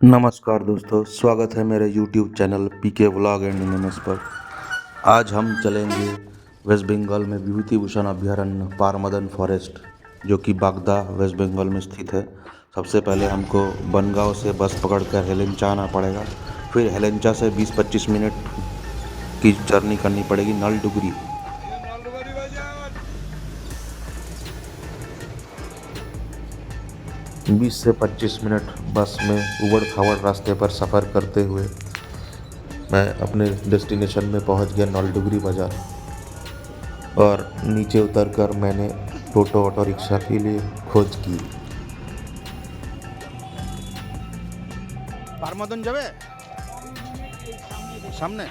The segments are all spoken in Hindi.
नमस्कार दोस्तों, स्वागत है मेरे YouTube channel PK vlog and animes पर। आज हम चलेंगे वेस्ट बंगाल में विभूति भूषण अभयारण्य पारमदन फॉरेस्ट, जो कि बागदा वेस्ट बंगाल में स्थित है। सबसे पहले हमको बनगांव से बस पकड़कर हेलेंचा आना पड़ेगा। फिर हेलेंचा से 20-25 मिनट की जर्नी करनी पड़ेगी नलडुगरी। 20 से 25 मिनट बस में उबड़ खाबड़ रास्ते पर सफ़र करते हुए मैं अपने डेस्टिनेशन में पहुंच गया नलडुगरी बाज़ार। और नीचे उतरकर मैंने टोटो ऑटो रिक्शा के लिए खोज की। पारमदन जावे सामने।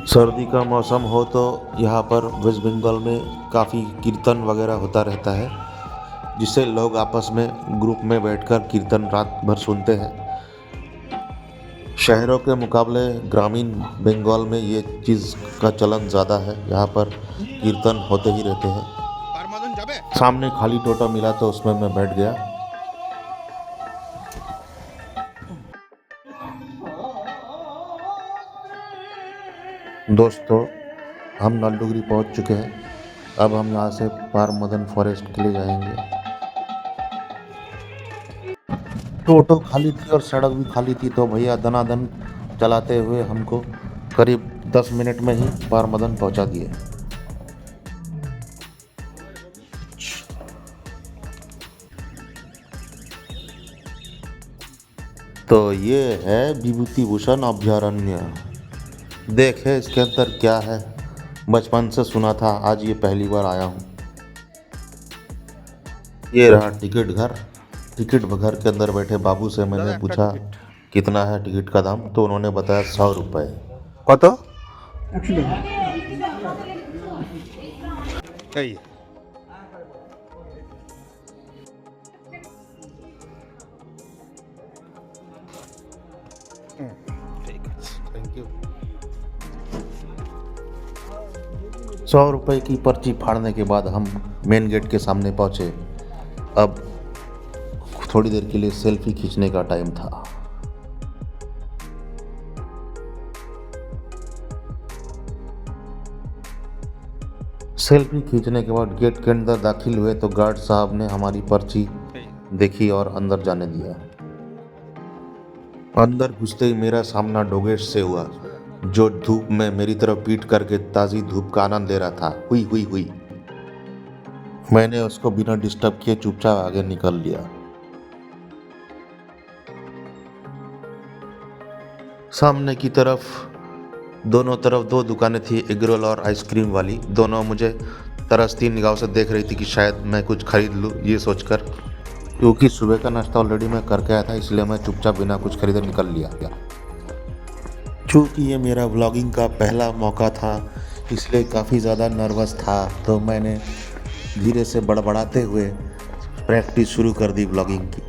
सर्दी का मौसम हो तो यहाँ पर वेस्ट बंगाल में काफ़ी कीर्तन वगैरह होता रहता है, जिससे लोग आपस में ग्रुप में बैठकर कीर्तन रात भर सुनते हैं। शहरों के मुकाबले ग्रामीण बंगाल में ये चीज़ का चलन ज़्यादा है। यहाँ पर कीर्तन होते ही रहते हैं। पारमदन जावे। सामने खाली टोटो मिला तो उसमें मैं बैठ गया। दोस्तों, हम नलडुगरी पहुंच चुके हैं। अब हम यहाँ से पारमदन फॉरेस्ट के लिए जाएंगे। टोटो खाली थी और सड़क भी खाली थी, तो भैया दनादन चलाते हुए हमको करीब 10 मिनट में ही पारमदन पहुंचा दिए। तो ये है विभूति भूषण अभयारण्य। देखे इसके अंदर क्या है। बचपन से सुना था, आज ये पहली बार आया हूँ। ये रहा टिकट घर। टिकट घर के अंदर बैठे बाबू से मैंने पूछा कितना है टिकट का दाम, तो उन्होंने बताया 100 रुपये। कत कई ठीक है, थैंक यू। 100 रुपये की पर्ची फाड़ने के बाद हम मेन गेट के सामने पहुँचे। अब थोड़ी देर के लिए सेल्फी खींचने का टाइम था। सेल्फी खींचने के बाद गेट के अंदर दाखिल हुए तो गार्ड साहब ने हमारी पर्ची देखी और अंदर जाने दिया। अंदर घुसते ही मेरा सामना डोगेश से हुआ, जो धूप में मेरी तरफ पीट करके ताज़ी धूप का आनंद ले रहा था। हुई मैंने उसको बिना डिस्टर्ब किए चुपचाप आगे निकल लिया। सामने की तरफ दोनों तरफ 2 दुकानें थी, एग रोल और आइसक्रीम वाली। दोनों मुझे तरसती निगाहों से देख रही थी कि शायद मैं कुछ खरीद लूँ, ये सोचकर। क्योंकि सुबह का नाश्ता ऑलरेडी मैं करके आया था, इसलिए मैं चुपचाप बिना कुछ खरीदे निकल लिया। चूँकि ये मेरा व्लॉगिंग का पहला मौका था, इसलिए काफ़ी ज़्यादा नर्वस था, तो मैंने धीरे से बड़बड़ाते हुए प्रैक्टिस शुरू कर दी व्लॉगिंग की।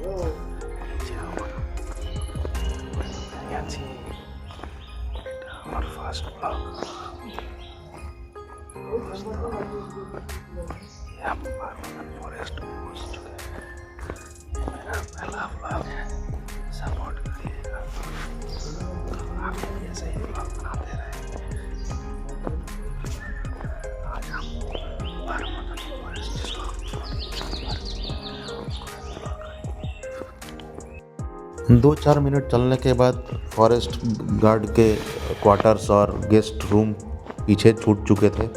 फॉरेस्ट पहुंच चुके हैं। मेरा पहला व्लॉग है, सपोर्ट करिएगा। तो आप भी ऐसे ही व्लॉग बनाते रहेंगे। आज हम पारमदन फॉरेस्ट जिसको 2-4 मिनट चलने के बाद फॉरेस्ट गार्ड के क्वार्टर्स और गेस्ट रूम पीछे छूट चुके थे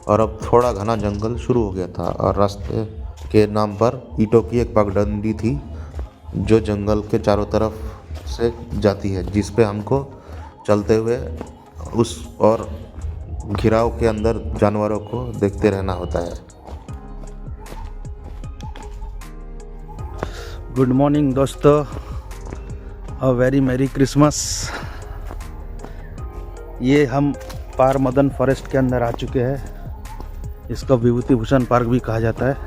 और अब थोड़ा घना जंगल शुरू हो गया था। और रास्ते के नाम पर ईंटों की एक पगडंडी थी, जो जंगल के चारों तरफ से जाती है, जिस पे हमको चलते हुए उस और घिराव के अंदर जानवरों को देखते रहना होता है। गुड मॉर्निंग दोस्तों, अ वेरी मैरी क्रिसमस। ये हम पारमदन फॉरेस्ट के अंदर आ चुके हैं। इसको विभूति भूषण पार्क भी कहा जाता है।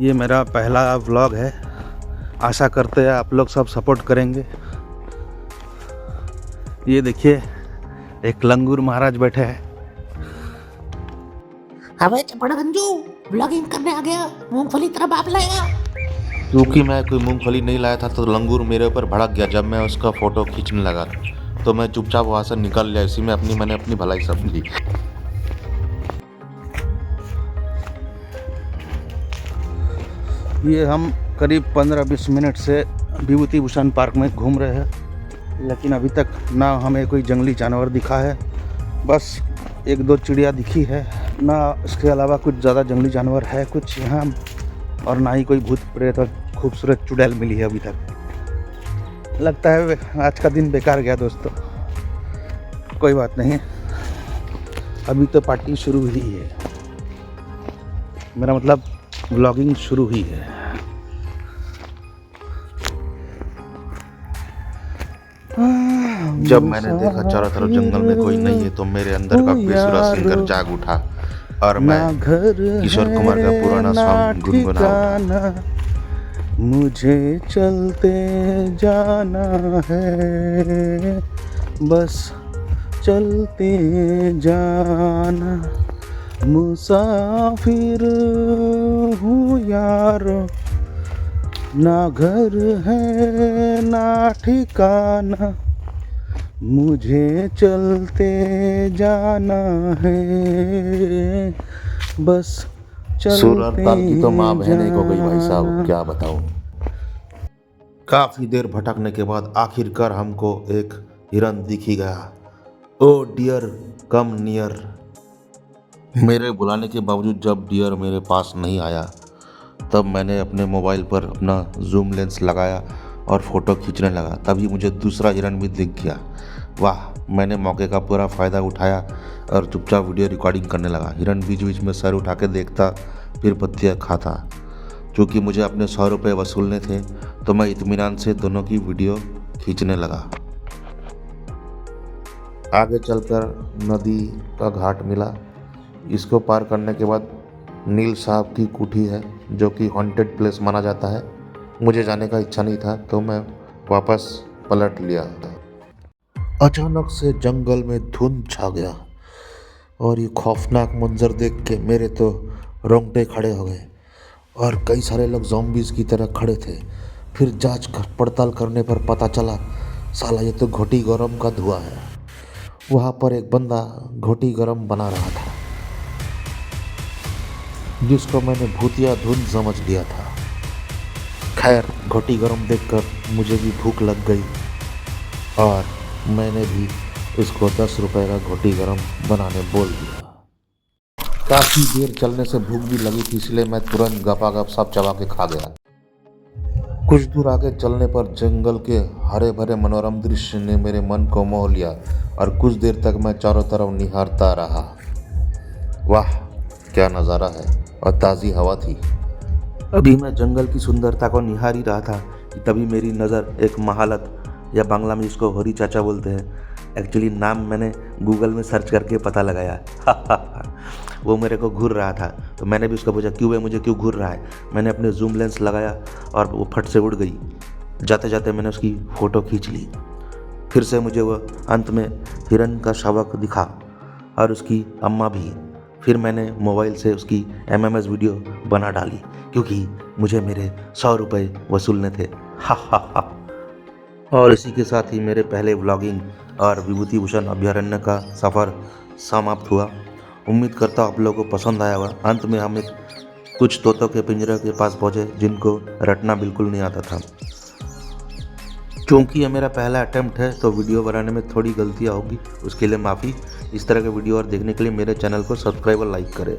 ये मेरा पहला व्लॉग है। आशा करते हैं आप लोग सब सपोर्ट करेंगे। ये देखिए, एक लंगूर महाराज बैठे हैं। अबे चपड़ गंजू, ब्लॉगिंग करने आ गया, मूंगफली तरह बाप लाएगा। क्योंकि मैं कोई मूंगफली नहीं लाया था तो लंगूर मेरे ऊपर भड़क गया जब मैं उसका फ़ोटो खींचने लगा, तो मैं चुपचाप वहाँ से निकल लिया। इसी में मैंने अपनी भलाई समझी। ये हम करीब 15-20 मिनट से विभूति भूषण पार्क में घूम रहे हैं, लेकिन अभी तक ना हमें कोई जंगली जानवर दिखा है। बस 1-2 चिड़िया दिखी है, ना इसके अलावा कुछ ज़्यादा जंगली जानवर है कुछ यहाँ, और ना ही कोई भूत प्रेत और खूबसूरत चुड़ैल मिली है अभी तक। लगता है आज का दिन बेकार गया दोस्तों। कोई बात नहीं, अभी तो पार्टी शुरू हुई है, मेरा मतलब व्लॉगिंग शुरू हुई है। जब मैंने देखा चारों तरफ जंगल में कोई नहीं है तो मेरे अंदर का बेसुरा सिंगर जाग उठा और मैं किशोर कुमार का पुराना सॉन्ग गुनगुना उठा। मुझे चलते जाना है, बस चलते जाना, मुसाफिर हूँ यारो, ना घर है ना ठिकाना, मुझे चलते जाना है, बस सुर और चलते ताल की तो माँ बहने को गई भाई साहब, क्या बताऊं। काफी देर भटकने के बाद आखिरकार हमको एक हिरन दिख ही गया। ओ डियर कम नियर। मेरे बुलाने के बावजूद जब डियर मेरे पास नहीं आया तब मैंने अपने मोबाइल पर अपना जूम लेंस लगाया और फ़ोटो खींचने लगा। तभी मुझे दूसरा हिरन भी दिख गया। वाह, मैंने मौके का पूरा फ़ायदा उठाया और चुपचाप वीडियो रिकॉर्डिंग करने लगा। हिरन बीच बीच में सर उठा के देखता, फिर पत्तियाँ खाता। चूँकि मुझे अपने 100 रुपये वसूलने थे तो मैं इत्मीनान से दोनों की वीडियो खींचने लगा। आगे चलकर नदी का घाट मिला। इसको पार करने के बाद नील साहब की कुटी है जो कि हॉन्टेड प्लेस माना जाता है। मुझे जाने का इच्छा नहीं था तो मैं वापस पलट लिया। अचानक से जंगल में धुंध छा गया और ये खौफनाक मंजर देख के मेरे तो रोंगटे खड़े हो गए और कई सारे लोग ज़ॉम्बीज़ की तरह खड़े थे। फिर जांच पड़ताल करने पर पता चला साला ये तो घोटी गरम का धुआं है। वहाँ पर एक बंदा घोटी गरम बना रहा था जिसको मैंने भूतिया धुन समझ लिया था। खैर, घोटी गरम देखकर मुझे भी भूख लग गई और मैंने भी इसको 10 रुपए का घोटी गरम बनाने बोल दिया। काफ़ी देर चलने से भूख भी लगी थी, इसलिए मैं तुरंत गपागप सब चबा के खा गया। कुछ दूर आगे चलने पर जंगल के हरे भरे मनोरम दृश्य ने मेरे मन को मोह लिया और कुछ देर तक मैं चारों तरफ निहारता रहा। वाह, क्या नज़ारा है और ताज़ी हवा थी। अभी मैं जंगल की सुंदरता को निहार ही रहा था कि तभी मेरी नज़र एक महालत, या बांग्ला में इसको हरी चाचा बोलते हैं, एक्चुअली नाम मैंने गूगल में सर्च करके पता लगाया वो मेरे को घूर रहा था तो मैंने भी उसको पूछा क्यों है, मुझे क्यों घूर रहा है। मैंने अपने जूम लेंस लगाया और वो फट से उड़ गई। जाते जाते मैंने उसकी फ़ोटो खींच ली। फिर से मुझे वो अंत में हिरन का शावक दिखा और उसकी अम्मा भी। फिर मैंने मोबाइल से उसकी MMS वीडियो बना डाली क्योंकि मुझे मेरे 100 रुपये वसूलने थे। और इसी के साथ ही मेरे पहले व्लॉगिंग और विभूति भूषण अभयारण्य का सफ़र समाप्त हुआ। उम्मीद करता हूँ आप लोगों को पसंद आया होगा। अंत में हम कुछ तोतों के पिंजरे के पास पहुँचे जिनको रटना बिल्कुल नहीं आता था। क्योंकि ये मेरा पहला अटेम्प्ट है तो वीडियो बनाने में थोड़ी गलतियाँ होगी, उसके लिए माफ़ी। इस तरह के वीडियो और देखने के लिए मेरे चैनल को सब्सक्राइब और लाइक करें।